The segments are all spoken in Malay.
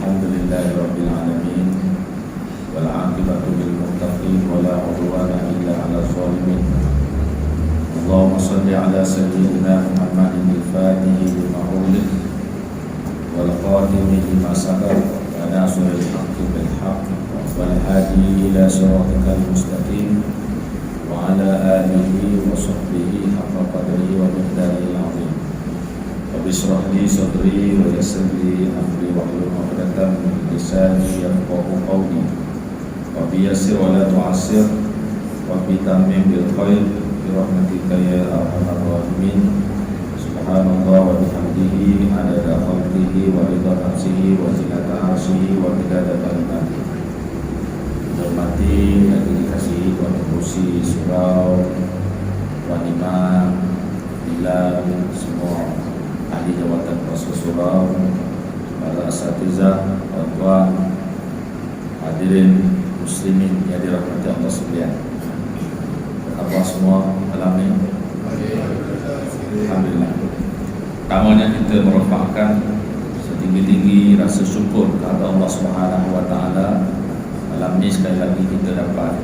Alhamdulillahirabbil alamin wal 'aqibatu lil muttaqin wala 'udwana illa 'alal zalimin. Allahumma shalli 'ala sayyidina Muhammadin al-Fatih lima ughliq wal khatimi lima sabaq wa nasiril haqqi bil haqq wal hadi ila siratikal mustaqim wa 'ala alihi wa sahbihi haqqa qadrihi wa miqdarihi al-'azim. Rabbi shrah li sadri wa yassir li amri wahlul 'uqdatam min lisani yafqahu qawli. Rabbi yassir wa la tu'assir wa bitammim bil khair bi rahmatika ya arhamar rahimin. Subhanallah wa bihamdihi adada khalqihi wa ridha nafsihi wa zinata 'arsyihi wa midada kalimatihi. Hormati dan dikasihi Tuan Kursi, Surau, Tuan Imam, Bilal, semua ahli jawatan Rasul Surau, para asatizah, tuan-tuan, hadirin muslimin yang dirahmati Allah sekalian. Apa semua alam ini? Alhamdulillah. Pertamanya kita merofakkan setinggi-tinggi rasa syukur kepada Allah Subhanahu wa taala. Malam ini sekali lagi kita dapat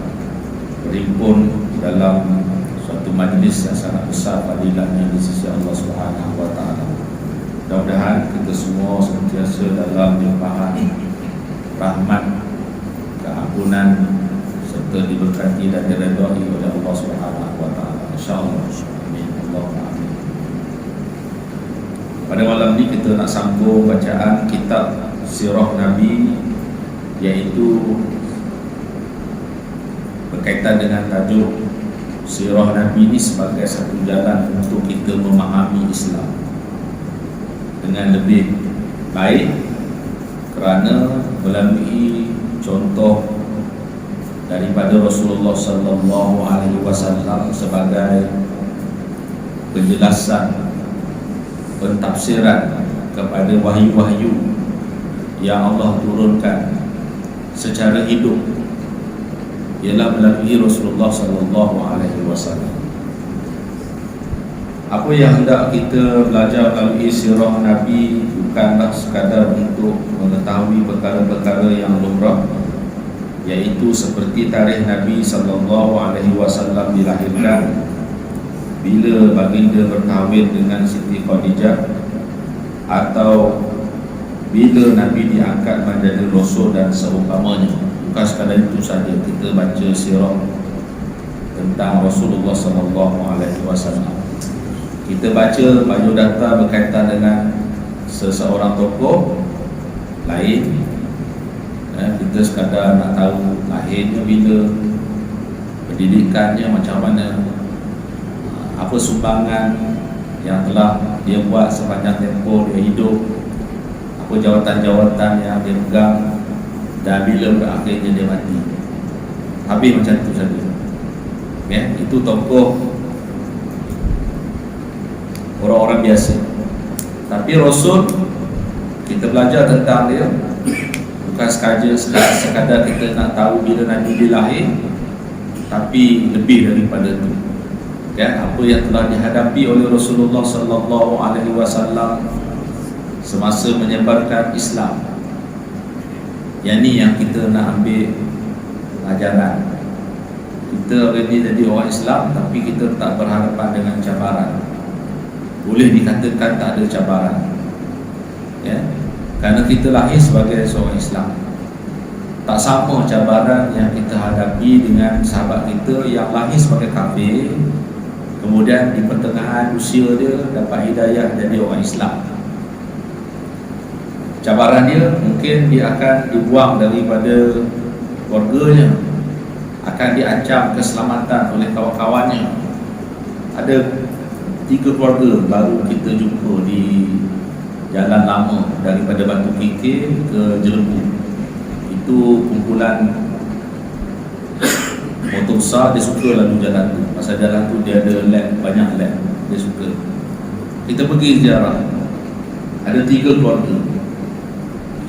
berhimpun dalam suatu majlis yang sangat besar fadilahnya di sisi Allah Subhanahu wa taala. Mudah-mudahan kita semua sentiasa dalam limpahan rahmat, keampunan serta diberkati dan diredai oleh Allah Subhanahu wa taala. Insyaallah. Amin. Allahumma amin. Pada malam ini kita nak sambung bacaan kitab Sirah Nabi, iaitu berkaitan dengan tajuk Sirah Nabi ini sebagai satu jalan untuk kita memahami Islam dengan lebih baik, kerana melalui contoh daripada Rasulullah sallallahu alaihi wasallam sebagai penjelasan, pentafsiran kepada wahyu-wahyu yang Allah turunkan secara hidup, ialah melalui Rasulullah sallallahu alaihi wasallam. Apa yang hendak kita belajar melalui sirah Nabi bukanlah sekadar untuk mengetahui perkara-perkara yang lumrah, iaitu seperti tarikh Nabi sallallahu alaihi wasallam dilahirkan, bila baginda berkahwin dengan Siti Khadijah, atau bila Nabi diangkat menjadi rasul dan seumpamanya. Bukan sekadar itu saja kita baca sirah tentang Rasulullah sallallahu alaihi wasallam. Kita baca biodata berkaitan dengan seseorang tokoh lain, kita sekadar nak tahu lahirnya bila, pendidikannya macam mana, apa sumbangan yang telah dia buat sepanjang tempoh dia hidup, apa jawatan-jawatan yang dia pegang, dan bila berakhirnya dia mati. Habis macam itu saja. Itu tokoh orang-orang biasa. Tapi Rasul, kita belajar tentang dia bukan sekadar kita nak tahu bila Nabi dia lahir, tapi lebih daripada itu. Apa yang telah dihadapi oleh Rasulullah sallallahu alaihi wasallam semasa menyebarkan Islam. Yang ni yang kita nak ambil pelajaran. Kita already jadi orang Islam, tapi kita tak berhadapan dengan cabaran. Boleh dikatakan tak ada cabaran, kerana kita lahir sebagai seorang Islam. Tak sama cabaran yang kita hadapi dengan sahabat kita yang lahir sebagai kafir, kemudian di pertengahan usia dia dapat hidayah jadi orang Islam. Cabaran dia mungkin dia akan dibuang daripada keluarganya, akan diancam keselamatan oleh kawan-kawannya. Ada 3 keluarga baru kita jumpa di jalan lama daripada Batu Kikir ke Jelembu. Itu kumpulan motor besar, dia suka lalu jalan tu. Pasal jalan tu dia ada lab, banyak lab, dia suka. Kita pergi ziarah, ada 3 keluarga.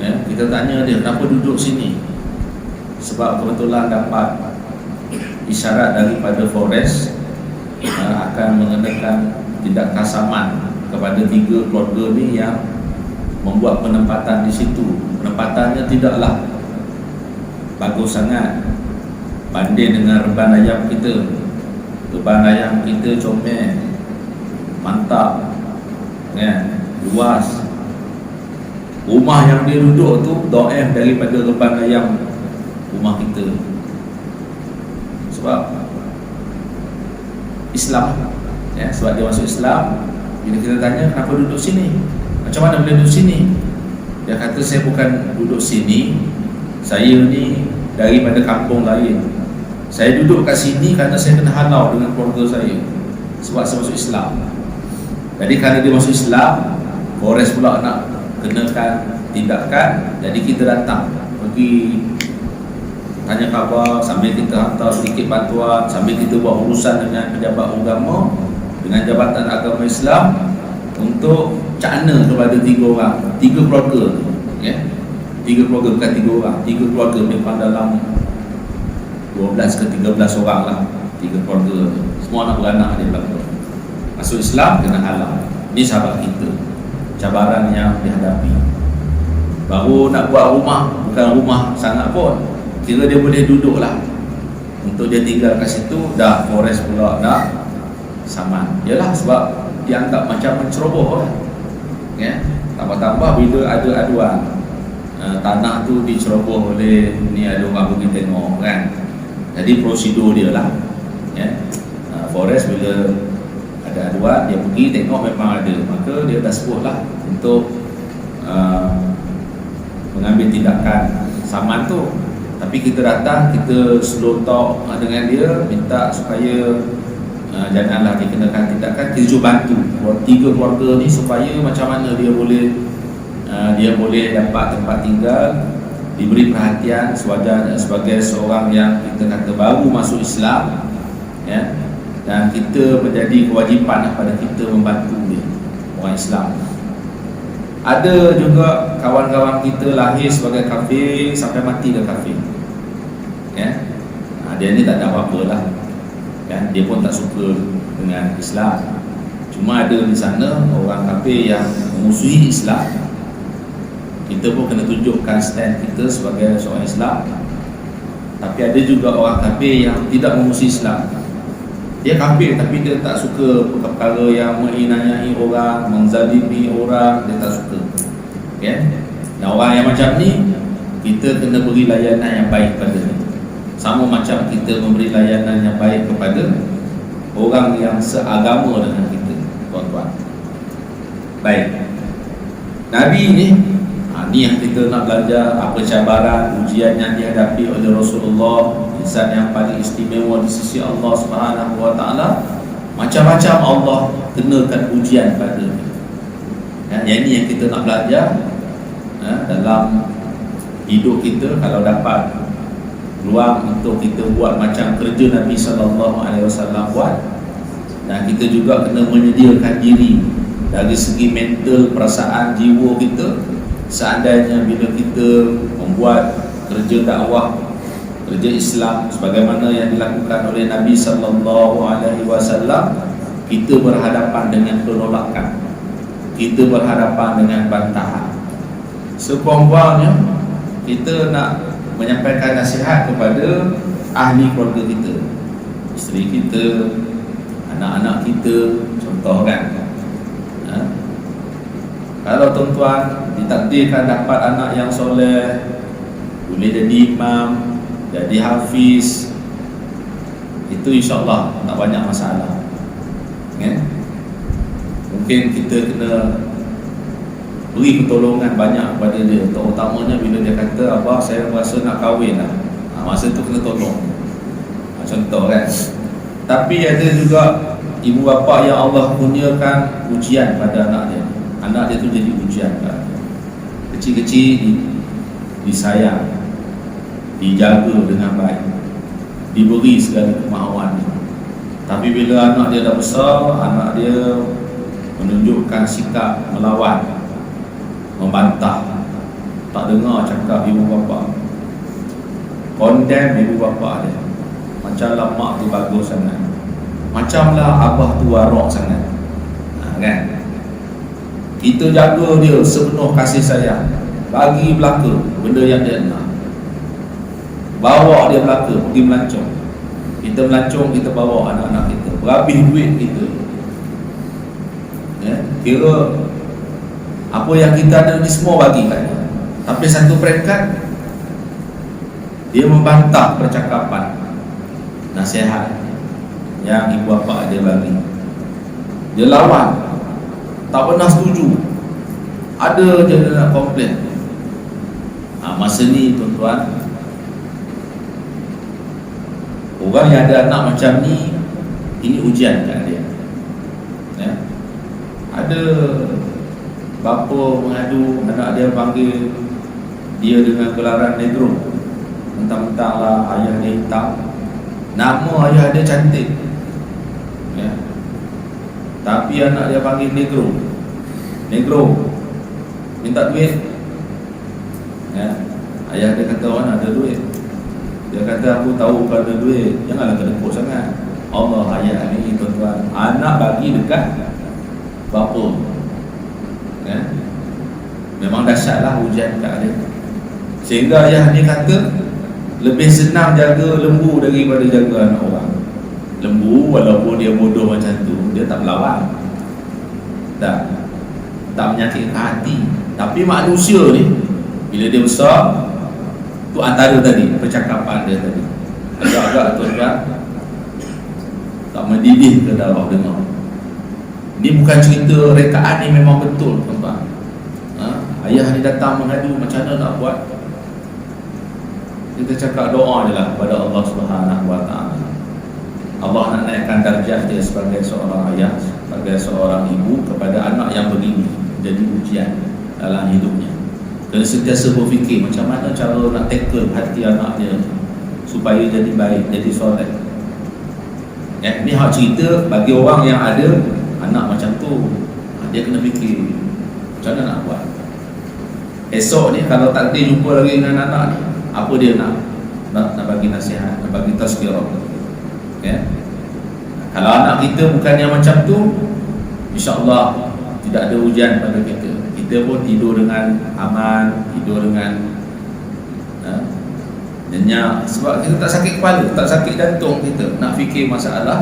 Kita tanya dia, kenapa duduk sini? Sebab kebetulan dapat isyarat daripada Forest akan mengenakan tindak kasaman kepada 3 keluarga ni yang membuat penempatan di situ. penempatannya tidaklah bagus sangat banding dengan reban ayam kita. Reban ayam kita comel, mantap, luas. Rumah yang dia duduk tu do'ef daripada reban ayam rumah kita. Sebab Islam, sebab dia masuk Islam. Bila kita tanya kenapa duduk sini, macam mana boleh duduk sini, dia kata saya bukan duduk sini, saya ni daripada kampung lain. Saya duduk kat sini kerana saya kena halau dengan keluarga saya, sebab saya masuk Islam. Jadi kerana dia masuk Islam, Forest pula nak kenakan tindakan. Jadi kita datang pergi tanya khabar, sambil kita hantar sedikit bantuan, sambil kita buat urusan dengan pejabat agama, dengan Jabatan Agama Islam, untuk cakna kepada 3 orang, 3 keluarga, 3 keluarga, bukan 3 orang, 3 keluarga, memang dalam 12 ke 13 orang lah, 3 keluarga, semua anak beranak dia belakang masuk Islam kena halang. Ini sahabat kita, cabaran yang dihadapi. Baru nak buat rumah, bukan rumah sangat pun, kira dia boleh duduk lah, untuk dia tinggal kat situ, dah Forest pula dah saman. Yalah, sebab dianggap macam menceroboh lah, tambah-tambah bila ada aduan, tanah tu diceroboh oleh ni, ada orang pergi tengok kan. Jadi prosedur dia lah, Forest bila ada aduan, dia pergi tengok memang ada, maka dia dah sebut lah untuk mengambil tindakan saman tu. Tapi kita datang, kita slow talk dengan dia, minta supaya janganlah dikenakan tindakan. Kita cuba bantu 3 keluarga ni supaya macam mana dia boleh dapat tempat tinggal, diberi perhatian sewajarnya sebagai seorang yang kita kata baru masuk Islam, dan kita menjadi kewajipan pada kita membantu dia, orang Islam. Ada juga kawan-kawan kita lahir sebagai kafir, sampai mati dia kafir, dia ni tak ada apa-apa lah, dia pun tak suka dengan Islam. Cuma ada di sana orang kafir yang memusuhi Islam, kita pun kena tunjukkan stand kita sebagai seorang Islam. Tapi ada juga orang kafir yang tidak memusuhi Islam, dia kafir tapi dia tak suka perkara yang menghina-hina orang, menzalimi orang, dia tak suka. Dan orang yang macam ni kita kena beri layanan yang baik pada dia, sama macam kita memberi layanan yang baik kepada orang yang seagama dengan kita, tuan-tuan. Baik, Nabi ni, ni yang kita nak belajar, apa cabaran, ujian yang dihadapi oleh Rasulullah, insan yang paling istimewa di sisi Allah Subhanahu Wa Taala. Macam-macam Allah kenakan ujian pada dia. Yang ini yang kita nak belajar dalam hidup kita. Kalau dapat peluang untuk kita buat macam kerja Nabi SAW buat, dan kita juga kena menyediakan diri dari segi mental, perasaan, jiwa kita. Seandainya bila kita membuat kerja dakwah, kerja Islam sebagaimana yang dilakukan oleh Nabi SAW, kita berhadapan dengan penolakan, kita berhadapan dengan bantahan. Sekurang-kurangnya kita nak menyampaikan nasihat kepada ahli keluarga kita, isteri kita, anak-anak kita, contoh kan. Kalau tuan-tuan ditakdirkan dapat anak yang soleh, boleh jadi imam, jadi hafiz, itu insyaAllah tak banyak masalah. Mungkin kita kena beri pertolongan banyak kepada dia, terutamanya bila dia kata, abah saya rasa nak kahwin lah, masa tu kena tolong, contoh kan. Tapi ada juga ibu bapa yang Allah kurniakan ujian pada anak dia. Anak dia tu jadi ujian kan. Kecil-kecil disayang, dijaga dengan baik, diberi segala kemahuan. Tapi bila anak dia dah besar, anak dia menunjukkan sikap melawan, membantah, tak dengar cakap ibu bapa, condemn ibu bapa dia. Macamlah mak tu bagus sangat, macamlah abah tu warak sangat, kan? Kita jaga dia sepenuh kasih sayang, bagi belaka benda yang dia nak, bawa dia belaka pergi melancong. Kita melancong, kita bawa anak-anak kita, berhabis duit kita, ya? Kira apa yang kita ada ni semua bagi kat dia. Tapi satu peringkat dia membantah percakapan, nasihat yang ibu bapa dia bagi. Dia lawan, tak pernah setuju, ada je dia nak komplain. Masa ni tuan-tuan, orang yang ada anak macam ni, ini ujian kat dia, ya? Ada bapa mengadu anak dia, panggil dia dengan gelaran negro, mentang-mentang lah ayah dia hitam, nama ayah dia cantik, ya? Tapi anak dia panggil negro, minta duit, ya? Ayah dia kata, mana ada duit? Dia kata, aku tahu kalau ada duit, janganlah kedekut sangat. Allah, ayat ni tuan-tuan, anak bagi dekat bapa, ya? Memang dahsyatlah ujian kat dia. Sehingga ayah ni kata, lebih senang jaga lembu daripada jaga anak orang. Lembu walaupun dia bodoh macam tu, dia tak melawan, tak menyakitkan hati. Tapi manusia ni, bila dia besar, tu antara tadi percakapan dia tadi agak-agak tuan-tuan tak mendidih ke dalam dengar. Ni bukan cerita rekaan, ni memang betul tuan-tuan. Ayah ni datang mengadu, macam mana nak buat? Kita cakap doa je lah kepada Allah Subhanahu Wa Taala. Allah nak naikkan darjah dia sebagai seorang ayah, sebagai seorang ibu kepada anak yang begini, jadi ujian dalam hidupnya. Kena sentiasa berfikir macam mana cara nak tackle hati anak dia supaya jadi baik, jadi soleh. Ni hak cerita bagi orang yang ada anak macam tu. Dia kena fikir macam mana nak buat. Esok ni kalau takdir jumpa lagi dengan anak ni, apa dia nak bagi nasihat, nak bagi tazkirah, ya? Kalau anak kita bukan yang macam tu, insya-Allah tidak ada ujian pada kita. Kita pun tidur dengan aman, tidur dengan nyenyak. Sebab kita tak sakit kepala, tak sakit jantung kita nak fikir masalah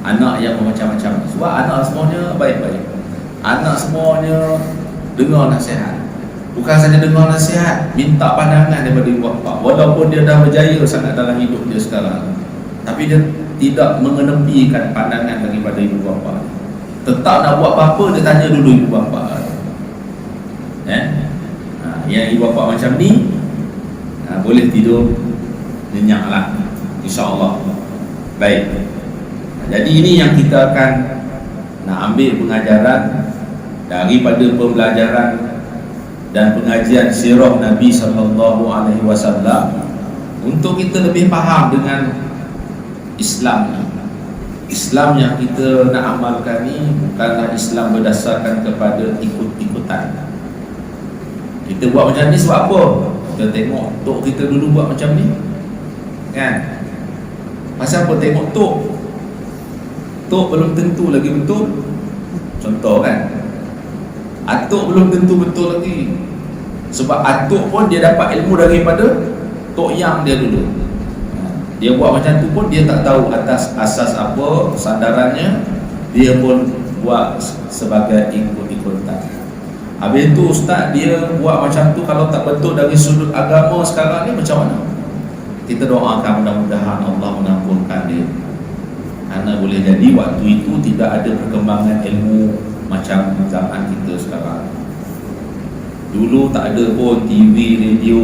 anak yang macam-macam. Sebab anak semuanya baik-baik, anak semuanya dengar nasihat. Bukan saja dengar nasihat, minta pandangan daripada ibu bapa. Walaupun dia dah berjaya sangat dalam hidup dia sekarang, tapi dia tidak mengenepikan pandangan daripada ibu bapa. Tetap nak buat apa-apa, dia tanya dulu ibu bapa. Yang ibu bapa macam ni, boleh tidur nyenyak lah, insya-Allah. Baik. Jadi ini yang kita akan nak ambil pengajaran daripada pembelajaran dan pengajian sirah Nabi SAW, untuk kita lebih faham dengan Islam ni. Islam yang kita nak amalkan ni bukanlah Islam berdasarkan kepada ikut-ikutan. Kita buat macam ni sebab apa? Kita tengok tok kita dulu buat macam ni, kan? Pasal apa tengok tok? Tok belum tentu lagi betul. Contoh kan, atuk belum tentu betul lagi. Sebab atuk pun dia dapat ilmu daripada tok yang dia dulu. Dia buat macam tu pun dia tak tahu atas asas apa sandarannya, dia pun buat sebagai ikut-ikutan. Habis tu ustaz dia buat macam tu, kalau tak betul dari sudut agama sekarang ni macam mana? Kita doakan mudah-mudahan Allah menampunkan dia. Karena boleh jadi waktu itu tidak ada perkembangan ilmu macam zaman kita sekarang. Dulu tak ada pun TV, radio,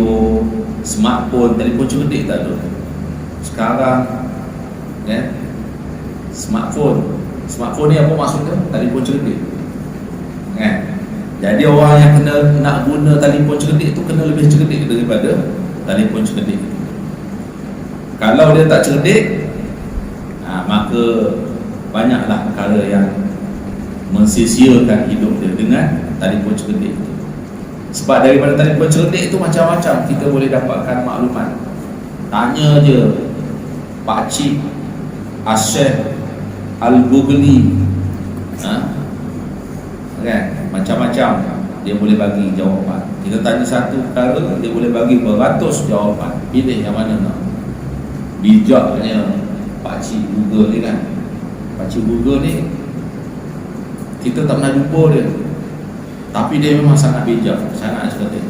smartphone, telefon cerdik tak ada. Sekarang smartphone ni apa maksudnya? Telefon cerdik, kan? Jadi orang yang kena nak guna telefon cerdik tu kena lebih cerdik daripada telefon cerdik. Kalau dia tak cerdik, maka banyaklah perkara yang mensia-siakan hidup dia dengan telefon cerdik itu. Sebab daripada telefon cerdik itu macam-macam kita boleh dapatkan maklumat. Tanya je Pak Cik Asyik Al-Bughli, kan? Macam-macam dia boleh bagi jawapan. Kita tanya satu perkara, dia boleh bagi beratus jawapan. Pilih yang mana nak. Bijaknya pakcik Google ni kan. Pakcik Google ni kita tak pernah jumpa dia, tapi dia memang sangat bijak, sangat sekali.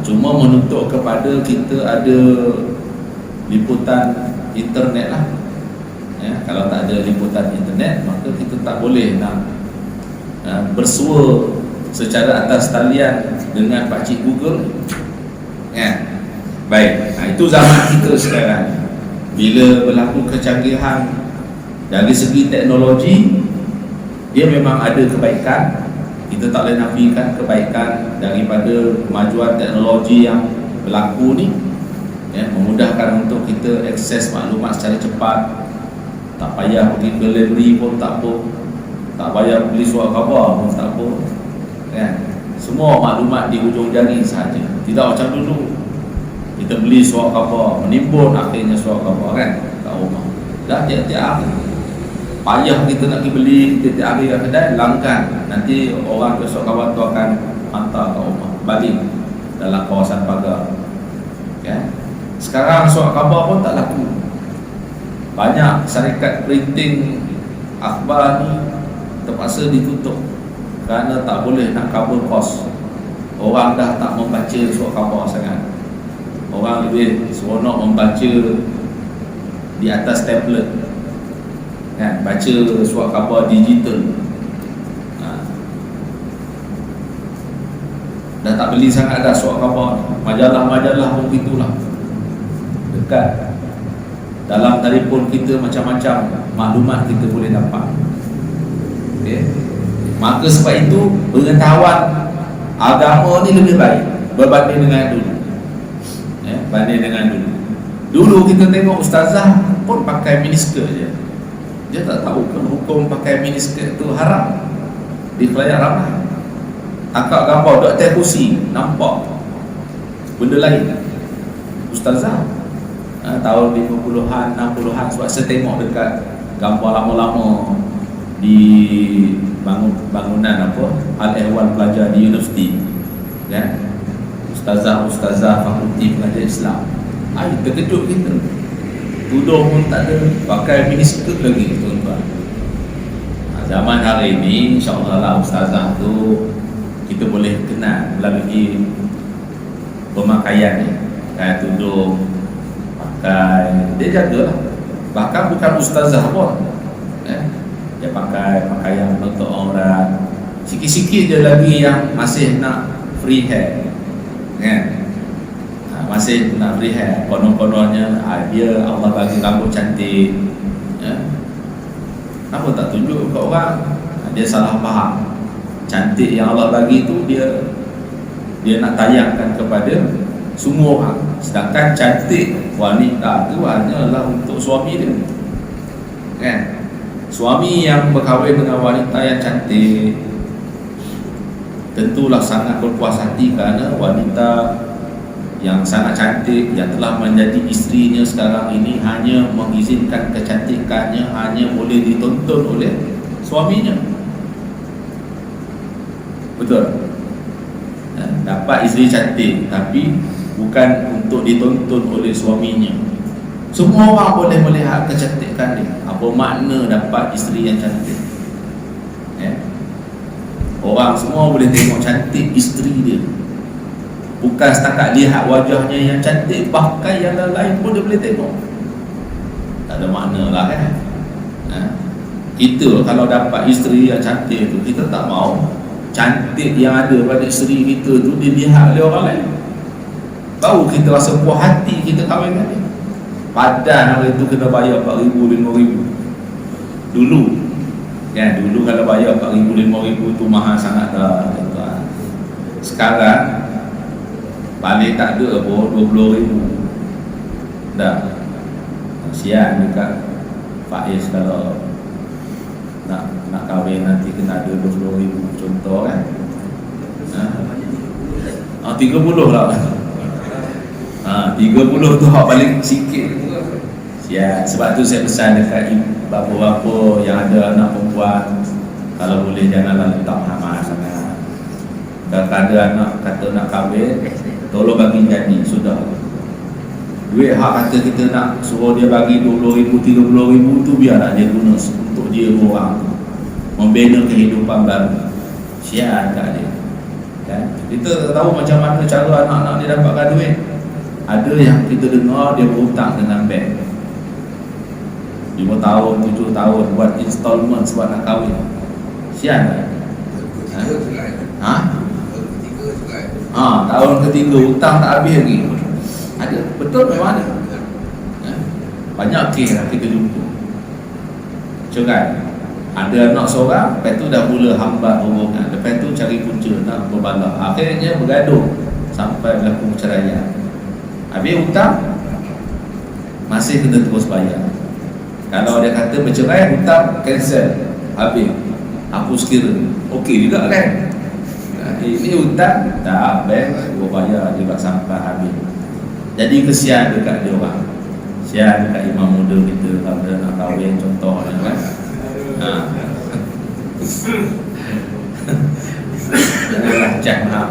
Cuma menuntut kepada kita ada liputan internet lah. Kalau tak ada liputan internet, maka kita tak boleh nak bersua secara atas talian dengan pakcik Google. Baik, itu zaman kita sekarang. Bila berlaku kecanggihan dari segi teknologi, dia memang ada kebaikan. Kita tak boleh nafikan kebaikan daripada kemajuan teknologi yang berlaku ni, memudahkan untuk kita akses maklumat secara cepat. Tak payah pergi ke library pun tak apa, tak payah beli surat khabar pun tak apa, semua maklumat di hujung jari sahaja. Tidak macam dulu, kita beli surat khabar, menimbun akhirnya surat khabar kat rumah. Dah tiap-tiap hari payah kita nak pergi beli, tiap-tiap hari kat kedai, langgan. Nanti orang ke surat khabar tu akan hantar ke rumah, balik dalam kawasan pagar. Sekarang surat khabar pun tak laku. Banyak syarikat printing akhbar ni terpaksa ditutup kerana tak boleh nak cover kos. Orang dah tak membaca surat khabar sangat. Orang lebih seronok membaca di atas tablet, baca surat khabar digital. Dah tak beli sangat dah surat khabar. Majalah-majalah pun gitulah, dekat dalam telefon kita macam-macam maklumat kita boleh dapat. Maka sebab itu pengetahuan agama ni lebih baik berbanding dengan dulu. Banding dengan dulu. Dulu kita tengok ustazah pun pakai miniskirt je. Dia tak tahu kan hukum pakai miniskirt tu haram di khalayak ramai. Akak gambar duk atas kursi, nampak benda lain. Ustazah tahun 50-an, 60-an, sebab saya tengok dekat gambar lama-lama di bangunan apa Al-Ehwal pelajar di universiti, ustazah fakulti pengajian Islam. Terkejut kita, tudung pun tak ada, pakai miniskirt lagi tuan-tuan. Zaman hari ini insya-Allah lah ustazah tu kita boleh kenal melalui pemakaian ni, kayak tudung, dia jagalah. Bahkan bukan ustazah pun, dia pakai pakaian untuk orang. Sikit-sikit je lagi yang masih nak free hair, masih nak free hair. Konon-kononnya dia Allah bagi rambut cantik, kenapa tak tunjuk ke orang? Dia salah faham. Cantik yang Allah bagi tu dia nak tayangkan kepada semua orang. Sedangkan cantik wanita tu hanyalah untuk suami dia, Suami yang berkahwin dengan wanita yang cantik tentulah sangat berpuas hati, kerana wanita yang sangat cantik yang telah menjadi isterinya sekarang ini hanya mengizinkan kecantikannya hanya boleh ditonton oleh suaminya. Betul? Dapat isteri cantik tapi bukan untuk ditonton oleh suaminya. Semua orang boleh melihat kecantikan dia. Apa makna dapat isteri yang cantik? Orang semua boleh tengok cantik isteri dia. Bukan setakat lihat wajahnya yang cantik, bahkan yang lain pun dia boleh tengok. Tak ada makna lah Kita kalau dapat isteri yang cantik tu, kita tak mau cantik yang ada pada isteri kita tu dilihat oleh orang lain. Baru kita rasa puas hati kita kahwin dengan dia. Padahal hari tu kena bayar 4,000, 5,000. Dulu dulu kalau bayar 4,000, 5,000 tu mahal sangat dah. Sekarang balik tak ada pun 20,000 dah. Kasihan dekat Faiz kalau nak kahwin nanti kena ada 20,000 contoh kan. 30 lah. 30 tu hak paling sikit. Sebab tu saya pesan dekat bapa-bapa yang ada anak perempuan, kalau boleh janganlah letak mahal sangat. Kalau ada anak kata nak kahwin, tolong bagi jadi, sudah. Duit hak kata kita nak suruh dia bagi 20,000, 30,000 tu biarlah dia guna untuk dia orang membina kehidupan baru. Sian kat dia kan? Kita tahu macam mana cara anak-anak dia dapatkan duit. Ada yang kita dengar dia berhutang dengan bank 5 tahun, 7 tahun buat installment sebab nak kahwin. Sian kan? Tahun ketiga hutang tak habis lagi. Ada, betul memang ada. Banyak kes lah kita jumpa. Macam kan, ada anak seorang, lepas tu dah mula hambat hubungan, lepas tu cari punca nak berbalak, akhirnya bergaduh sampai berlaku perceraian. Habis hutang masih kena terus bayar. Kalau dia kata bercerai, hutang cancel, habis, hapus kira, okey juga kan. Ini hutang tak, bank gua bayar juga sampai habis. Jadi kesian dekat dia orang, kesian dekat imam muda kita kalau dia nak kahwin contohnya kan. Janganlah cakap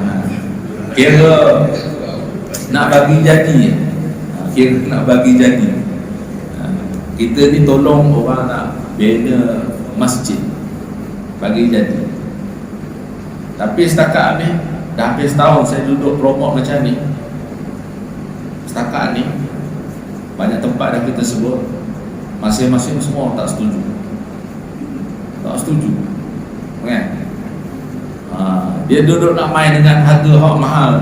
kira nak bagi jadi, kira nak bagi jadi. Kita ni tolong orang nak bina masjid, bagi jadi. Tapi setakat ni dah hampir setahun saya duduk promote macam ni. Setakat ni banyak tempat dah kita sebut, masing-masing semua tak setuju. Tak setuju kan? Dia duduk nak main dengan harga hak mahal.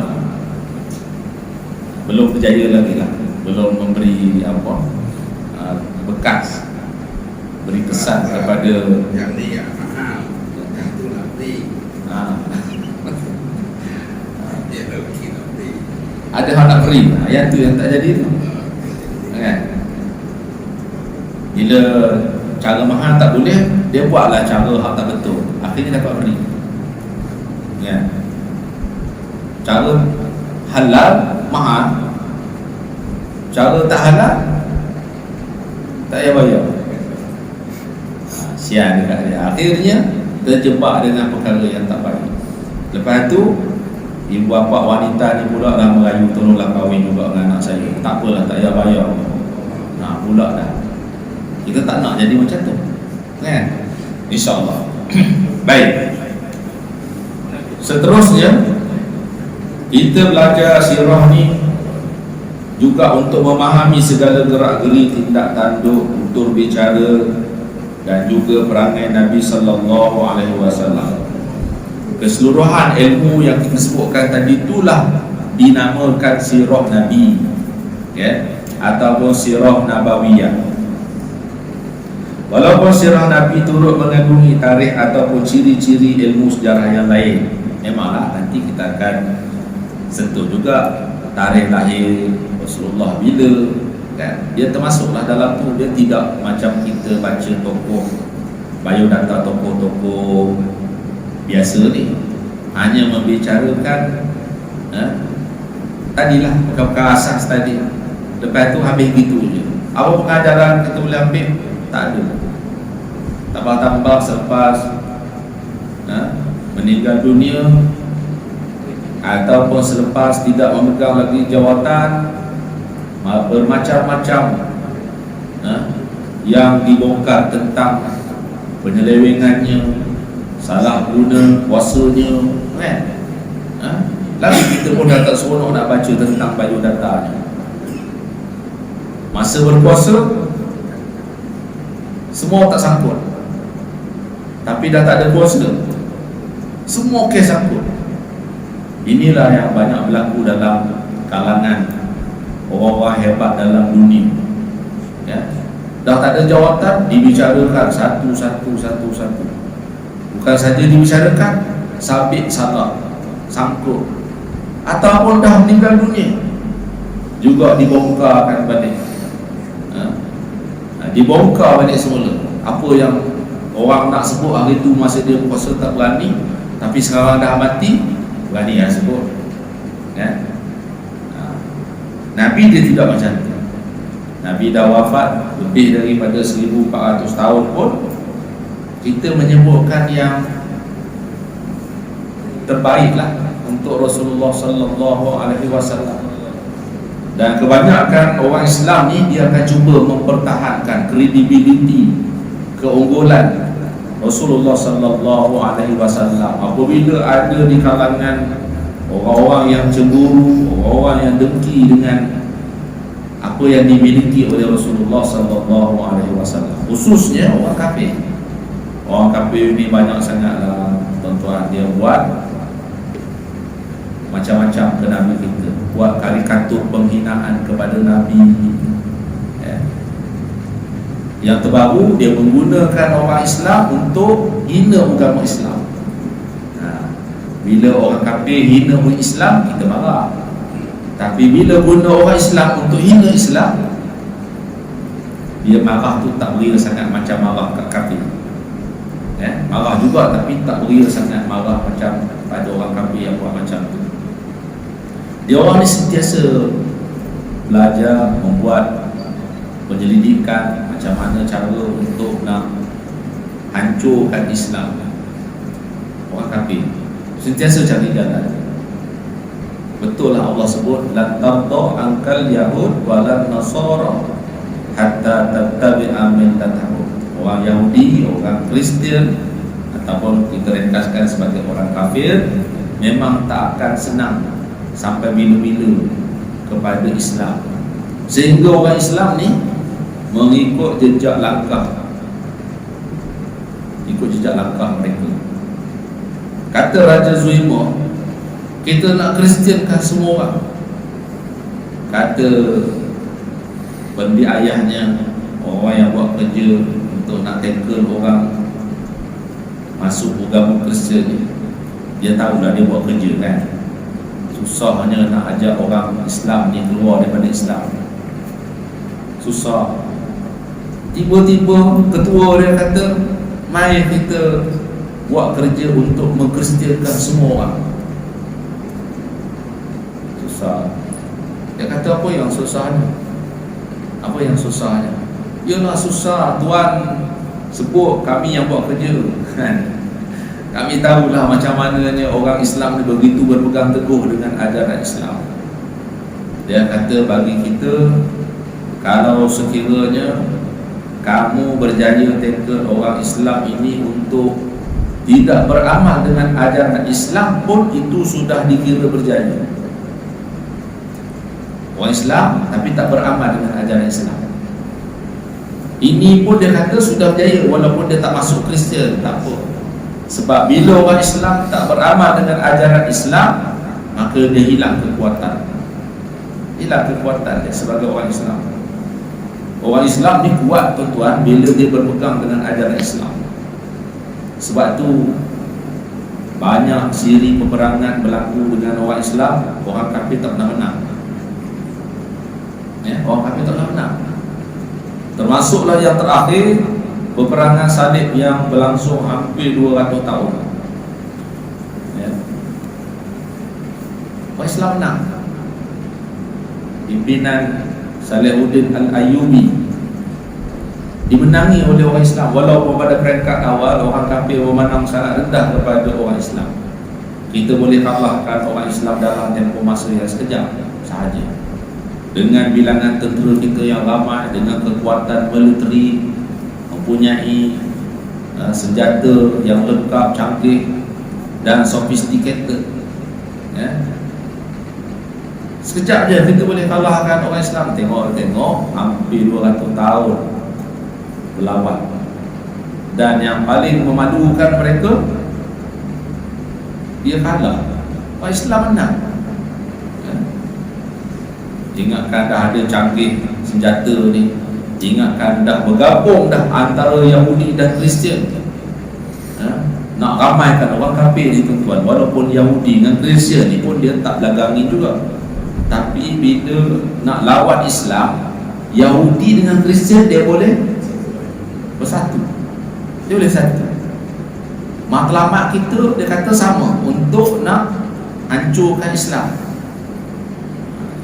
Belum berjaya lagi lah, belum memberi apa bekas, beri kesan kepada yang ni yang mahal, yang tu nanti dia lagi nanti ada hak nak free, yang tu yang tak jadi tu kan? Bila cara mahal tak boleh, dia buatlah cara hak tak betul, akhirnya dapat free kan? Cara halal mahal, cara tak halal tak payah bayar. Sian dekat dia, akhirnya terjebak dengan perkara yang tak baik. Lepas tu ibu bapa wanita ni pula dah merayu, tolonglah kahwin juga dengan anak saya. Tak apalah, tak payah bayar. Pula dah kita tak nak jadi macam tu kan? InsyaAllah. Baik, seterusnya kita belajar sirah ni juga untuk memahami segala gerak-geri, tindak tanduk, tutur bicara dan juga perangai Nabi sallallahu alaihi wasallam. Keseluruhan ilmu yang kita sebutkan tadi itulah dinamakan sirah Nabi ya, ataupun sirah Nabawiyah. Walaupun sirah Nabi turut mengandungi tarikh ataupun ciri-ciri ilmu sejarah yang lain, memanglah nanti kita akan sentuh juga tarikh lahir Rasulullah bila kan? Dia termasuklah dalam tu. Dia tidak macam kita baca tokoh biodata tokoh-tokoh biasa ni, hanya membicarakan tadilah perkara asas tadi, lepas tu habis gitu je. Apa pengajaran kita boleh ambil? Tak ada. Tambah-tambah selepas meninggal dunia ataupun selepas tidak memegang lagi jawatan, bermacam-macam yang dibongkar tentang penyelewengannya, salah guna kuasanya kan? Lalu kita pun dah tak seronok nak baca tentang biodatanya. Masa berkuasa semua tak sangkut, tapi dah tak ada kuasa semua kes sangkut. Inilah yang banyak berlaku dalam kalangan orang-orang hebat dalam dunia ya? Dah tak ada jawatan, dibicarakan satu-satu. Bukan saja dibicarakan, sabit salah, sangkut, ataupun dah meninggal dunia juga dibongkarkan balik. Dibongkar balik semula. Apa yang orang nak sebut hari tu masa dia berkuasa tak berani, tapi sekarang dah mati, berani yang sebut kan? Nabi dia tidak macam tu. Nabi dah wafat lebih daripada 1400 tahun pun kita menyebutkan yang terbaik lah untuk Rasulullah sallallahu alaihi wasallam. Dan kebanyakan orang Islam ni dia akan cuba mempertahankan kredibiliti, keunggulan Rasulullah sallallahu alaihi wasallam apabila ada di kalangan orang-orang yang cemburu, orang-orang yang dengki dengan apa yang dimiliki oleh Rasulullah sallallahu alaihi wasallam, khususnya orang kafir. Orang kafir ni banyak sangatlah tuan-tuan, dia buat macam-macam ke Nabi kita, buat karikatur penghinaan kepada Nabi. Yang terbaru, dia menggunakan orang Islam untuk hina agama Islam. Bila orang kafir hina orang Islam, kita marah. Tapi bila guna orang Islam untuk hina Islam, dia marah tu tak beri sangat macam marah kat kafir. Marah juga tapi tak beri sangat marah macam pada orang kafir yang buat macam tu. Dia orang ni sentiasa belajar, membuat penyelidikan macam mana cara untuk nak hancurkan Islam. Orang kafir sentiasa cari jalan. Betul lah Allah sebut lan tarda ankal yahud walan nasara hatta tattabi'a millatahum. Orang Yahudi, orang Kristian, ataupun kita ringkaskan sebagai orang kafir, memang tak akan senang sampai bila-bila kepada Islam, sehingga orang Islam ni mengikut jejak langkah mereka. Kata Raja Zuhair, kita nak Kristiankan semua orang. Kata pendi ayahnya, orang yang buat kerja untuk nak tackle orang masuk agama Kristian ni, dia tahu dah dia buat kerja kan. Susahnya nak ajak orang Islam ni keluar daripada Islam, susah. Tiba-tiba ketua dia kata, mari kita buat kerja untuk mengkristiankan semua orang. Susah. Dia kata, apa yang susahnya? Apa yang susahnya? Yalah susah, Tuan sebut kami yang buat kerja kan. Kami tahulah macam mananya orang Islam ni begitu berpegang teguh dengan ajaran Islam. Dia kata bagi kita, kalau sekiranya kamu berjaya tackle orang Islam ini untuk tidak beramal dengan ajaran Islam pun, itu sudah dikira berjaya. Orang Islam tapi tak beramal dengan ajaran Islam, ini pun dia kata sudah berjaya, walaupun dia tak masuk Kristian, tak apa. Sebab bila orang Islam tak beramal dengan ajaran Islam, maka dia hilang kekuatan. Hilang kekuatan dia sebagai orang Islam. Orang Islam ni kuat tuan-tuan bila dia berpegang dengan ajaran Islam. Sebab tu banyak siri peperangan berlaku dengan orang Islam, orang kafir tak pernah menang. Orang kafir tak pernah menang. Termasuklah yang terakhir, peperangan salib yang berlangsung hampir 200 tahun. Orang Islam menang. Pimpinan Salahuddin Al-Ayyubi dimenangi oleh orang Islam, walaupun pada peringkat awal orang kafir memandang sangat rendah kepada orang Islam. Kita boleh kalahkan orang Islam dalam tempoh masa yang sekejap sahaja, dengan bilangan tentera kita yang ramai, dengan kekuatan militeri, mempunyai senjata yang lengkap, canggih dan sophisticated. Sekejap je kita boleh kalahkan orang Islam. Tengok hampir 200 tahun berlawan. Dan yang paling memalukan mereka, dia kalah, orang Islam menang. Ingatkan dah ada canggih senjata ni, ingatkan dah bergabung dah antara Yahudi dan Kristian. Nak ramaikan orang kafir ni tuan-tuan, walaupun Yahudi dengan Kristian ni pun dia tak lagangi juga. Tapi bila nak lawan Islam, Yahudi dengan Kristian dia boleh bersatu. Dia boleh satu. Matlamat kita dia kata sama, untuk nak hancurkan Islam.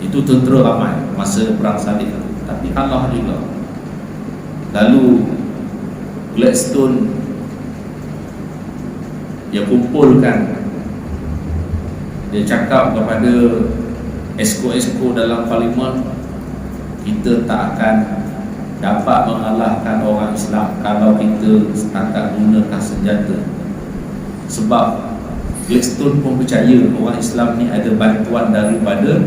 Itu tentera ramai masa perang salib, tapi kalah juga. Lalu Gladstone dia kumpulkan Dia cakap kepada esko-esko dalam parlimen, kita tak akan dapat mengalahkan orang Islam kalau kita setakat gunakan senjata. Sebab Gladstone pun percaya orang Islam ni ada bantuan daripada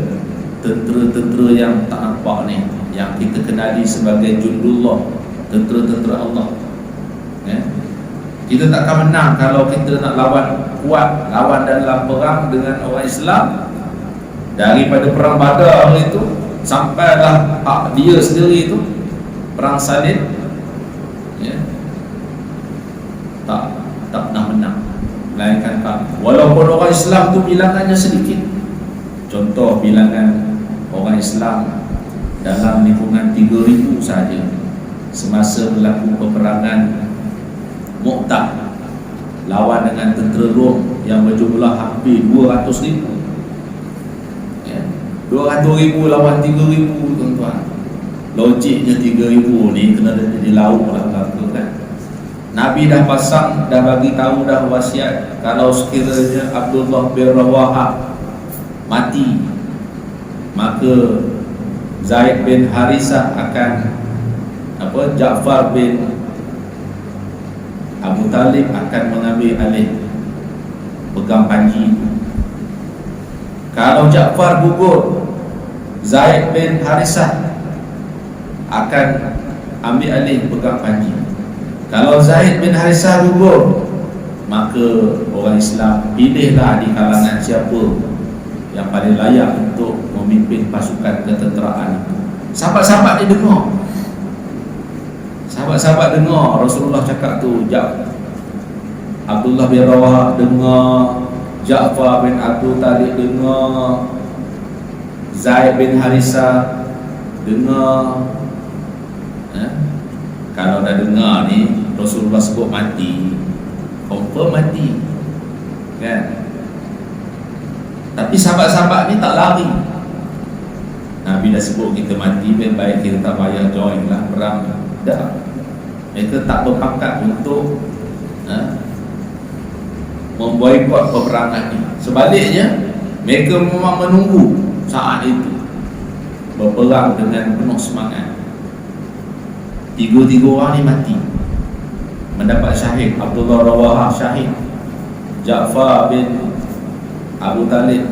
tentera-tentera yang tak nampak ni, yang kita kenali sebagai Jundullah, tentera-tentera Allah. Kita tak akan menang kalau kita nak lawan dalam perang dengan orang Islam. Daripada perang Badar itu sampailah hak dia sendiri itu perang salib, tak pernah menang, melainkan walaupun orang Islam tu bilangannya sedikit. Contoh, bilangan orang Islam dalam lingkungan 3,000 saja semasa berlaku peperangan Mu'tah lawan dengan tentera Rom yang berjumlah hampir 200,000. 200,000 lawan 3,000, tuan-tuan. Logiknya 3,000 ni kena jadi lauk lah kan. Nabi dah pasang, dah bagi tahu, dah wasiat, kalau sekiranya Abdullah bin Rawahah mati, maka Zaid bin Harisah akan Ja'far bin Abu Talib akan mengambil alih pegang panji. Kalau Ja'far gugur, Zaid bin Harisah akan ambil alih pegang panji. Kalau Zaid bin Harisah gugur, maka orang Islam pilihlah di kalangan siapa yang paling layak untuk memimpin pasukan ketenteraan. Sahabat-sahabat dia dengar. Sahabat-sahabat dengar Rasulullah cakap tu. Abdullah bin Rawah dengar, Ja'far bin Abu Talib dengar, Zaid bin Harisah dengar. Kalau dah dengar ni Rasulullah sebut mati, confirm mati kan. Tapi sahabat-sahabat ni tak lari. Nabi dah sebut kita mati, baik kita tak payah join lah perang. Dah, mereka tak berpangkat untuk memboikot peperangan ni. Sebaliknya, mereka memang menunggu saat itu berperang dengan penuh semangat. Tiga-tiga orang ni mati, mendapat syahid. Abdullah Rawahah syahid, Ja'far bin Abu Talib,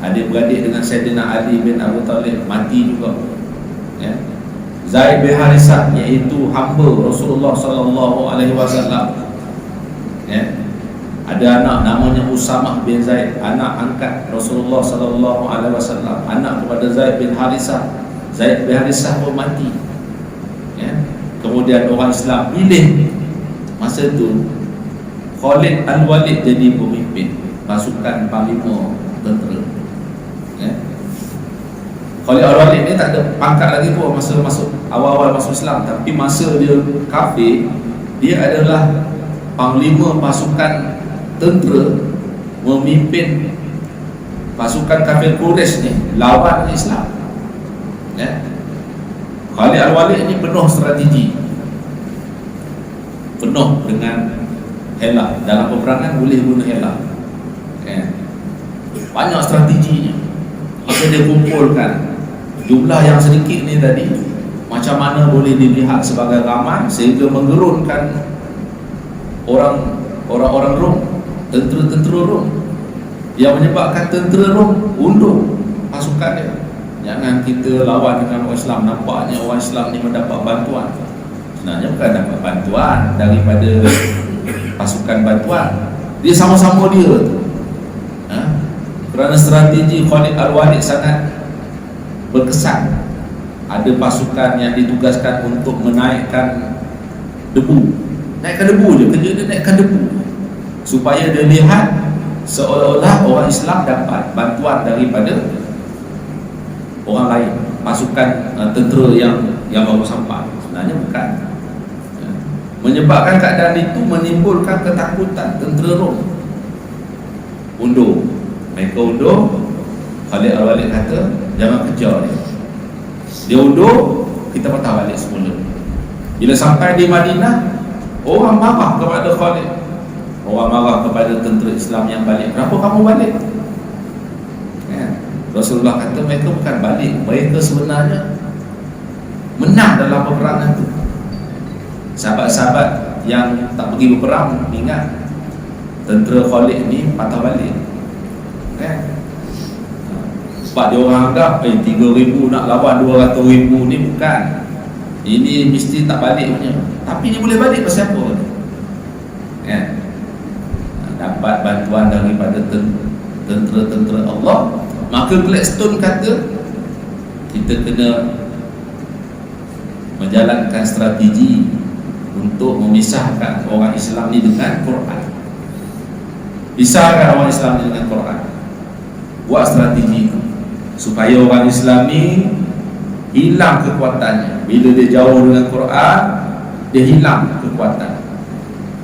adik-beradik dengan Sayyidina Ali bin Abu Talib, mati juga. Zaid bin Harisah, iaitu hamba Rasulullah SAW, ada anak namanya Usamah bin Zaid, anak angkat Rasulullah SAW, anak kepada Zaid bin Harisah. Zaid bin Harisah pun mati. Kemudian orang Islam pilih masa tu Khalid Al-Walid jadi pemimpin pasukan panglima tentera. Khalid Al-Walid ni tak ada pangkat lagi pun masa awal-awal masuk Islam, tapi masa dia kafir, dia adalah panglima pasukan tentera, memimpin pasukan kafir Quraisy ni lawan Islam. Khalid Al-Walid ni penuh strategi, penuh dengan helah. Dalam peperangan boleh guna helah, banyak strateginya. Maka dia kumpulkan jumlah yang sedikit ni tadi, macam mana boleh dilihat sebagai ramai sehingga menggerunkan orang-orang Rom, tentera-tentera Rom, yang menyebabkan tentera Rom undur pasukan dia. Jangan kita lawan dengan orang Islam, nampaknya orang Islam ni mendapat bantuan. Sebenarnya bukan dapat bantuan daripada pasukan bantuan, dia sama-sama dia tu. Kerana strategi Khalid Al-Walid sangat berkesan. Ada pasukan yang ditugaskan untuk menaikkan debu. Naikkan debu je, kerja dia naikkan debu, supaya dia lihat seolah-olah orang Islam dapat bantuan daripada orang lain, pasukan tentera yang baru sampai. Sebenarnya bukan. Menyebabkan keadaan itu menimbulkan ketakutan tentera Rom. Undur. Mereka undur. Khalid Al-Walid kata, jangan kejar dia. Dia undur, kita patah balik semula. Bila sampai di Madinah, orang marah kepada Khalid. Orang marah kepada tentera Islam yang balik. Kenapa kamu balik? Rasulullah kata mereka bukan balik, mereka sebenarnya menang dalam peperangan itu. Sahabat-sahabat yang tak pergi berperang ingat tentera Khalid ni patah balik kan. Sebab dia orang anggap 3,000 nak lawan 200,000 ni bukan, ini mesti tak balik punya. Tapi ni boleh balik pasal apa kan? Dapat bantuan daripada tentera-tentera Allah. Maka Gladstone kata kita kena menjalankan strategi untuk memisahkan orang Islam ni dengan Quran. Pisahkan orang Islam ni dengan Quran. Buat strategi itu supaya orang Islam ni hilang kekuatannya. Bila dia jauh dengan Quran, dia hilang kekuatan.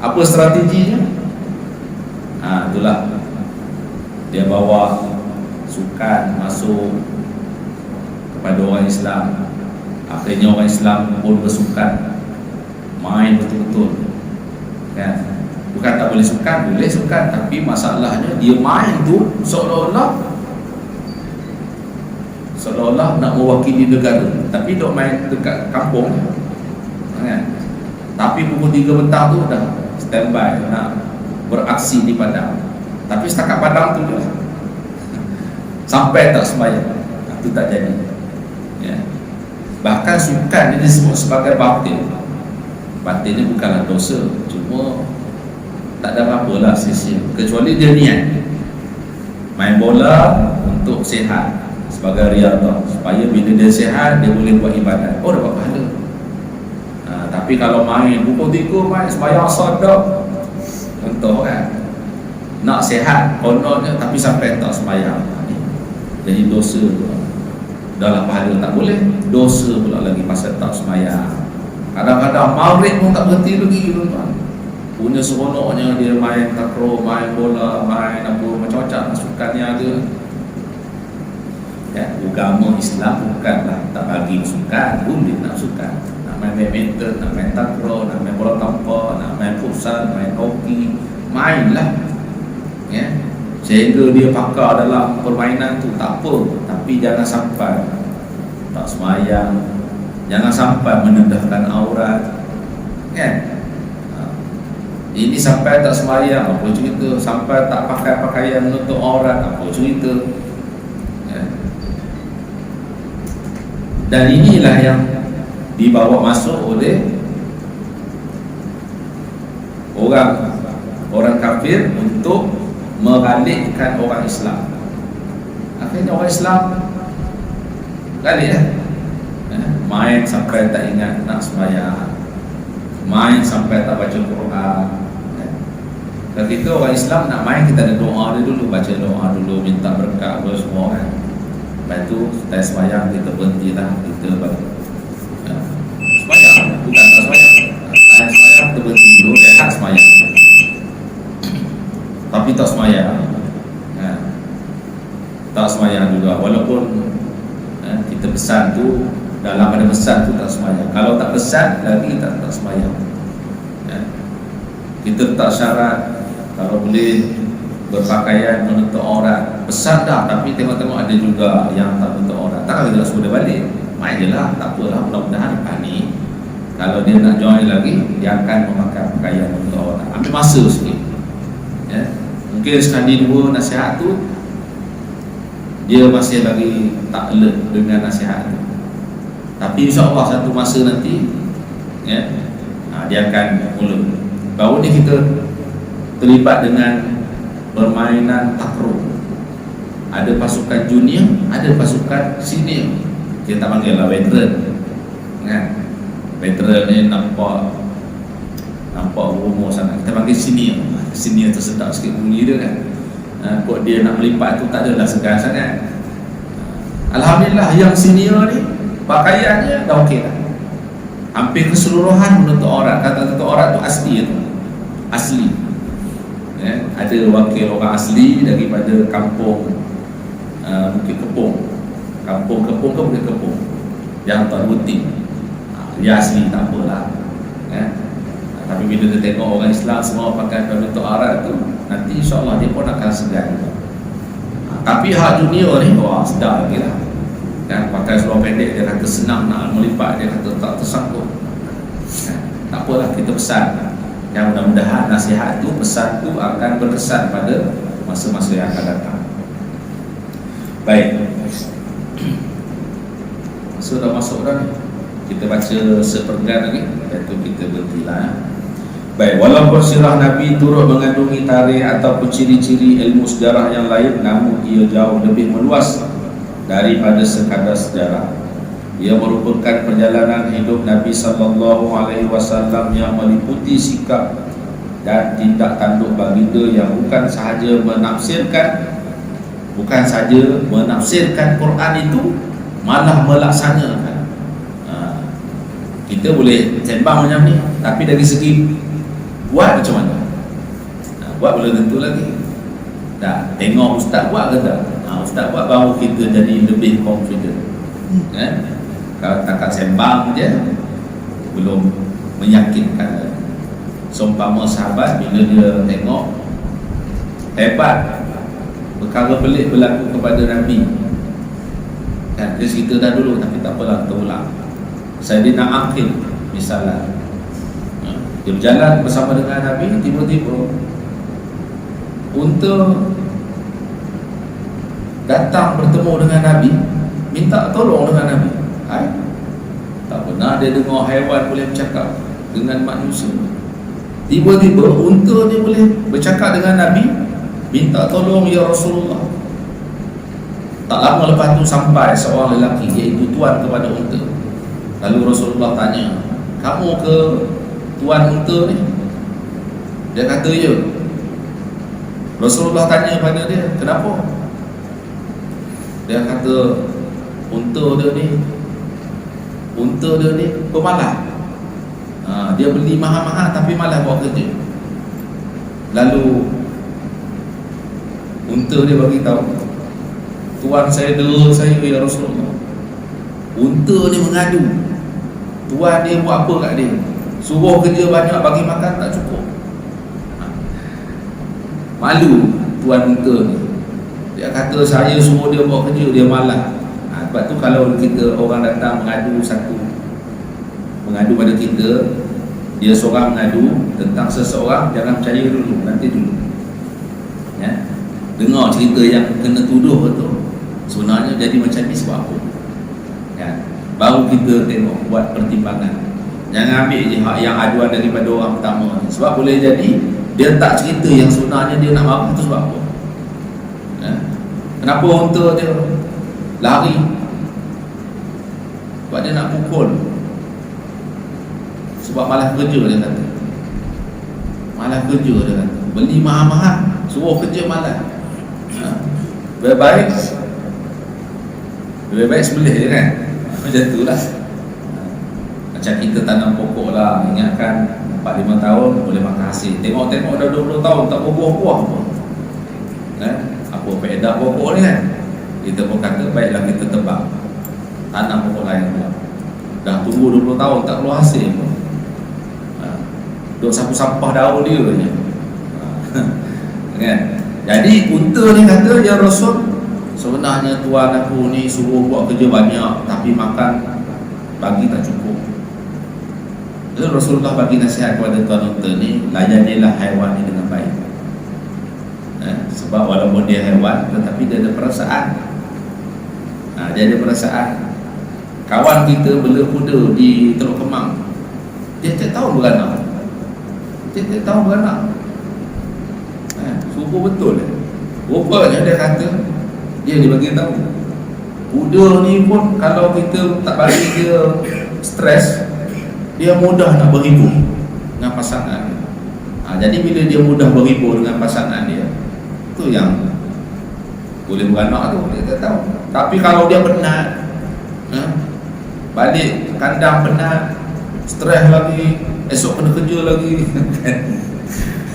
Apa strateginya? Itulah dia bawa sukan masuk kepada orang Islam. Akhirnya orang Islam pun bersukan, main betul-betul kan. Bukan tak boleh sukan, boleh sukan, tapi masalahnya dia main tu seolah-olah nak mewakili negara, tapi dok main dekat kampung kan. Tapi pukul 3 petang tu dah standby nak beraksi di padang, tapi setakat padang tu je sampai tak sembahyang, itu tak jadi ya. Bahkan sukan ini disebut sebagai batil. Batil ni bukanlah dosa, cuma tak ada apa-apa lah sia-sia, kecuali dia niat main bola untuk sihat sebagai riadah, supaya bila dia sihat dia boleh buat ibadat, dapat pahala. Tapi kalau main pukul 3 main sembahyang sadaq contoh kan, nak sihat kononnya tapi sampai tak sembahyang, jadi dosa. Dalam pahala tak boleh, dosa pula lagi pasal tak sembahyang. Kadang-kadang maghrib pun tak berhenti lagi tuan-tuan. Punya seronoknya dia main takraw, main bola, main apa macam-macam sukannya ada. Ya, agama Islam bukanlah tak bagi sukan, boleh nak sukan. Nak main badminton, nak main takraw, nak main bola tampar, nak main futsal, main hoki, mainlah. Ya. Sehingga dia pakar dalam permainan tu tak apa, tapi jangan sampai tak sembahyang, jangan sampai menendahkan aurat kan. Ini sampai tak sembahyang, apa cerita? Sampai tak pakai pakaian menutup aurat, apa cerita kan? Dan inilah yang dibawa masuk oleh orang kafir untuk mengalihkan orang Islam. Akhirnya orang Islam balik main sampai tak ingat nak sembahyang, main sampai tak baca Quran. Kalau kita orang Islam nak main, kita ada doa dia dulu, baca doa dulu, minta berkat apa semua kan. Lepas tu setelah sembahyang kita berhentilah, kita sembahyang, bukan tak sembahyang. Setelah sembahyang kita berhenti dulu, rehat sembahyang, tapi tak sembahyang tak sembahyang juga, walaupun kita pesan tu, dalam ada pesan tu tak sembahyang. Kalau tak pesan lagi tak sembahyang. Kita tak syarat kalau boleh berpakaian menutup aurat, pesan dah, tapi tengok-tengok ada juga yang tak menutup aurat, tak kita sudah balik, main je lah, tak apalah. Mudah-mudahan lepas ni kalau dia nak join lagi, dia akan memakai pakaian menutup aurat. Ambil masa sikit ya. Mungkin sekali dua nasihat tu dia masih lagi tak alert dengan nasihat tu, tapi insyaAllah satu masa nanti ya, dia akan mula. Baru ni kita terlibat dengan permainan takraw. Ada pasukan junior, ada pasukan senior. Kita panggil lah veteran kan. Veteran ni nampak umur sangat, kita panggil senior. Senior tu sedap sikit bunyi dia kan. Kok dia nak melipat tu tak adalah segan sangat. Alhamdulillah yang senior ni pakaiannya dah okey dah, hampir keseluruhan menutup aurat. Kata tutup aurat tu asli tu, asli ya. Ada wakil orang asli daripada kampung Bukit Kepong, kampung Kepong ke Bukit Kepong, dia hantar rutin, dia asli tak apalah ya. Tapi bila dia tengok orang Islam semua pakai menutup aurat tu, nanti insyaAllah dia pun akan segan. Tapi hak junior ni, wah sedap lagi lah. Dan pakai seluar pendek, dia kata senang nak melipat, dia kata tak tersangkut. Tak apalah, kita pesan. Yang mudah-mudahan nasihat tu, pesan tu akan berkesan pada masa-masa yang akan datang. Baik. Masa dah masuk dah ni. Kita baca seperenggan lagi, iaitu kita berhentilah. Baik, walaupun sirah Nabi turut mengandungi tarikh ataupun ciri-ciri ilmu sejarah yang lain, namun ia jauh lebih meluas daripada sekadar sejarah. Ia merupakan perjalanan hidup Nabi SAW yang meliputi sikap dan tindak tanduk baginda yang bukan sahaja menafsirkan Quran itu, malah melaksanakan. Kita boleh sembang macam ni, tapi dari segi buat macam mana? Buat belum tentu lagi. Dah tengok ustaz buat ke tak? Ustaz buat baru kita jadi lebih confident. Kalau takat sembang je, belum meyakinkan. Seumpama sahabat bila dia tengok hebat, perkara pelik berlaku kepada Nabi, kan dia cerita dah dulu, tapi tak apalah, terulang. Sayyidina Aqil misalnya, dia berjalan bersama dengan Nabi, tiba-tiba unta datang bertemu dengan Nabi, minta tolong dengan Nabi. Tak pernah dia dengar haiwan boleh bercakap dengan manusia. Tiba-tiba unta dia boleh bercakap dengan Nabi, minta tolong ya Rasulullah. Tak lama lepas tu sampai seorang lelaki, iaitu tuan kepada unta. Lalu Rasulullah tanya, kamu ke tuan unta ni? Dia kata ya. Rasulullah tanya pada dia, kenapa? Dia kata unta dia ni pemalas. Dia beli mahal-mahal tapi malas buat kerja. Lalu unta dia bagi tahu, tuan saya dera saya ya Rasulullah. Unta ni mengadu, tuan dia buat apa kat dia, suruh kerja banyak, bagi makan tak cukup. Malu tuan unta ni. Dia kata saya suruh dia buat kerja, dia malas. Sebab tu kalau kita orang datang mengadu pada kita, dia seorang mengadu tentang seseorang, jangan percaya dulu, nanti dulu. Ya? Dengar cerita yang kena tuduh tu, sebenarnya jadi macam ni sebab apa? Ya? Baru kita tengok, buat pertimbangan. Jangan ambil je hak yang aduan daripada orang pertama ni. Sebab boleh jadi dia tak cerita yang sebenarnya dia nak marah tu sebab apa? Ya? Kenapa unta dia lari? Sebab dia nak pukul. Sebab malas kerja, dia kata. Malas kerja, dia kata. Beli mahal-mahal, suruh kerja malas. Lebih baik sembelih je kan. Macam tu lah. Macam kita tanam pokok lah, ingatkan 4-5 tahun boleh makan hasil. Tengok-tengok dah 20 tahun tak berbuah-buah pun. Apa faedah pokok ni kan? Kita pun kata baiklah kita tebang, tanam pokok lain pula. Dah tunggu 20 tahun tak keluar hasil pun. Duk sapu-sampah daun dia je. Kan? Jadi unta ni kata, ya Rasul, sebenarnya tuan aku ni suruh buat kerja banyak, tapi makan bagi tak cukup. Lalu Rasulullah bagi nasihat kepada tuan unta ni, layanilah haiwan ni dengan baik. Sebab walaupun dia haiwan, tetapi dia ada perasaan. Dia ada perasaan. Kawan kita bela kuda di Teluk Kemang, dia tak tahu beranak. Dia tahu beranak. Subuh betul. Rupanya dia kata, dia bagi tahu, kuda ni pun kalau kita tak bagi dia stres, dia mudah nak berhibur dengan pasangan dia. Jadi bila dia mudah berhibur dengan pasangan dia, itu yang boleh beranak tu, dia tak tahu. Tapi kalau dia penat, balik kandang penat, stres lagi, esok kena kerja lagi.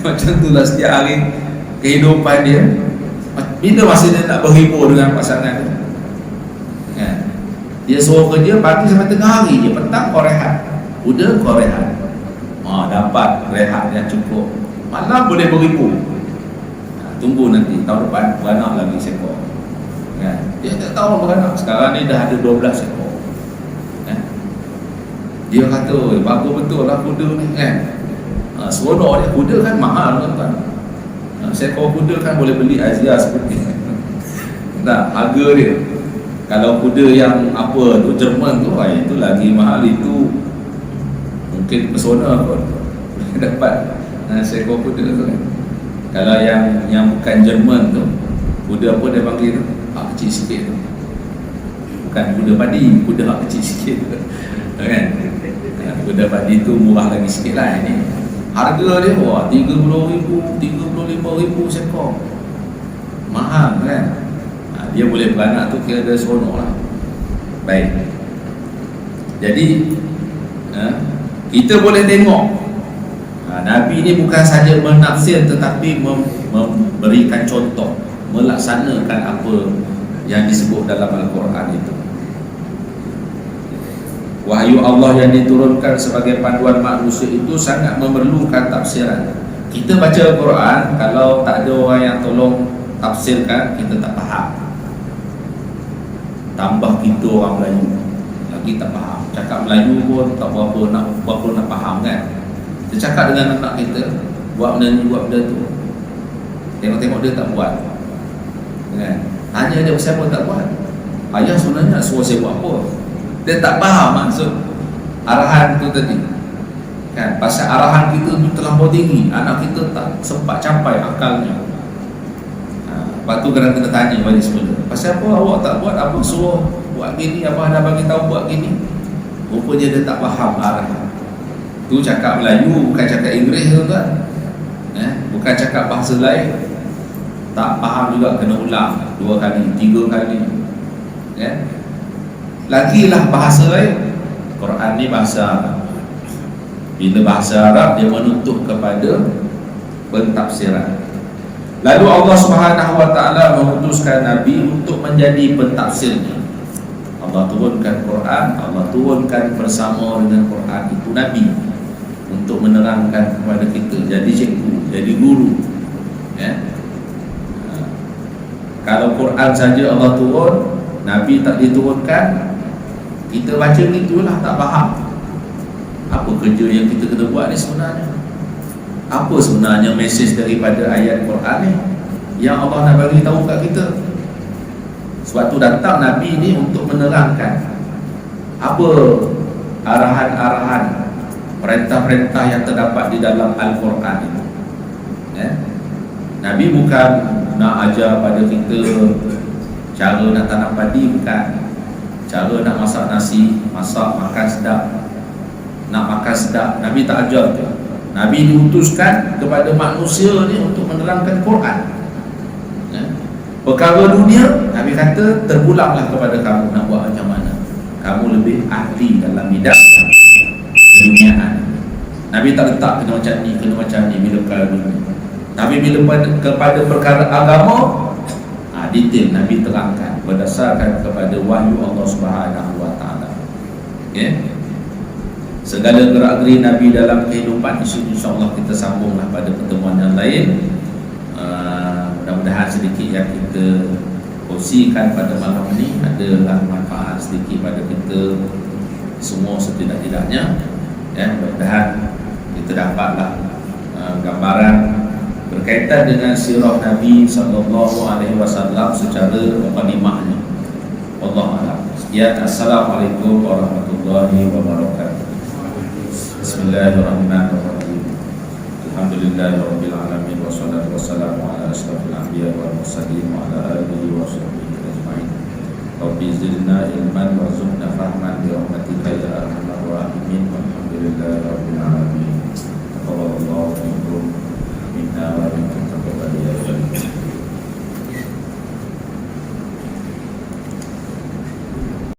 Macam itulah setiap hari kehidupan dia. Bila masa dia nak berhibur dengan pasangan dia, dia suruh kerja pagi sampai tengah hari je, petang kau rehat, udah kau rehat. Dapat rehat yang cukup, malam boleh berhibur. Tunggu nanti tahun depan beranak lagi seekor. kan? Dia tak tahu beranak. Sekarang ni dah ada 12 ekor kan? Dia kata, bagus betul lah kuda ni kan? Seronok dia. Kuda kan mahal kan? Seekor kuda kan boleh beli Asia seperti tak, harga dia. Kalau kuda yang apa tu, Jerman tu, itu lagi mahal. Itu mungkin pesona pun dapat seekor kuda tu kan. Kalau yang bukan Jerman tu, kuda apa dia panggil tu? Kecil sikit tu. Bukan kuda padi, kuda kecil sikit tu kan? Kuda padi tu murah lagi sikit lah. Ini harga dia, wah, 30,000, 35,000 seekor. Mahal kan? Dia boleh beranak tu kira dia seronok lah. Baik. Jadi kita boleh tengok Nabi ni bukan saja menafsir, tetapi memberikan contoh, melaksanakan apa yang disebut dalam Al-Quran itu. Wahyu Allah yang diturunkan sebagai panduan manusia itu sangat memerlukan tafsiran. Kita baca Al-Quran, kalau tak ada orang yang tolong tafsirkan, kita tak faham. Tambah kita orang Melayu lagi tak faham. Cakap Melayu pun tak berapa nak faham kan. Kita cakap dengan anak kita, buat benda ni, buat benda tu, tengok-tengok dia tak buat kan? Tanya dia siapa tak buat. Ayah sebenarnya suruh saya buat apa? Dia tak faham maksud arahan tu tadi kan. Pasal arahan kita tu terlampau tinggi, anak kita tak sempat capai akalnya. Lepas tu kena tanya balik semula, pasal apa awak tak buat, apa suruh buat gini, apa dah bagi tahu buat gini. Rupanya dia tak faham arahan tu. Cakap Melayu bukan cakap Inggeris tu kan, bukan cakap bahasa lain. Tak faham juga, kena ulang 2 kali, 3 kali ya. Lagilah bahasa lain. Quran ni bahasa Arab. Bila bahasa Arab, dia menuntut kepada pentafsiran. Lalu Allah Subhanahu wa taala mengutuskan Nabi untuk menjadi pentafsirnya. Allah turunkan Quran, Allah turunkan bersama dengan Quran itu Nabi untuk menerangkan kepada kita, jadi cikgu, jadi guru ya. Kalau Quran saja Allah turun, Nabi tak diturunkan, kita baca gitulah tak faham. Apa kerja yang kita kena buat ni sebenarnya? Apa sebenarnya mesej daripada ayat Quran ni yang Allah nak bagi tahu kat kita? Sebab tu datang Nabi ni untuk menerangkan apa arahan-arahan, perintah-perintah yang terdapat di dalam Al-Quran itu ya? Nabi bukan nak ajar pada kita cara nak tanam padi, bukan. Cara nak masak nasi, makan sedap, nak makan sedap, Nabi tak ajar tu. Nabi diutuskan kepada manusia ni untuk menerangkan Quran ya? Perkara dunia, Nabi kata terpulanglah kepada kamu nak buat macam mana. Kamu lebih ahli dalam bidang keduniaan. Nabi tak letak kena macam ni, kena macam ni bila perkara dunia. Tapi bila kepada perkara agama, detail Nabi terangkan berdasarkan kepada wahyu Allah Subhanahu wa taala. Okay? Segala gerak-geri Nabi dalam kehidupan insya-Allah kita sambunglah pada pertemuan yang lain. Mudah-mudahan sedikit yang kita kongsikan pada malam ini adalah manfaat sedikit pada kita semua setidak-tidaknya ya. Mudah-mudahan kita dapatlah gambaran berkaitan dengan sirah Nabi sallallahu alaihi wasallam secara mukadimahnya. Wallahu a'lam. Sekian, assalamualaikum warahmatullahi wabarakatuh. Bismillahirrahmanirrahim. Alhamdulillahirabbil alamin wassalatu wassalamu ala asyrafil anbiya'i wal mursalin wa ala alihi wa sahbihi ajma'in. Rabbi zidna ilman warzuqna fahman bi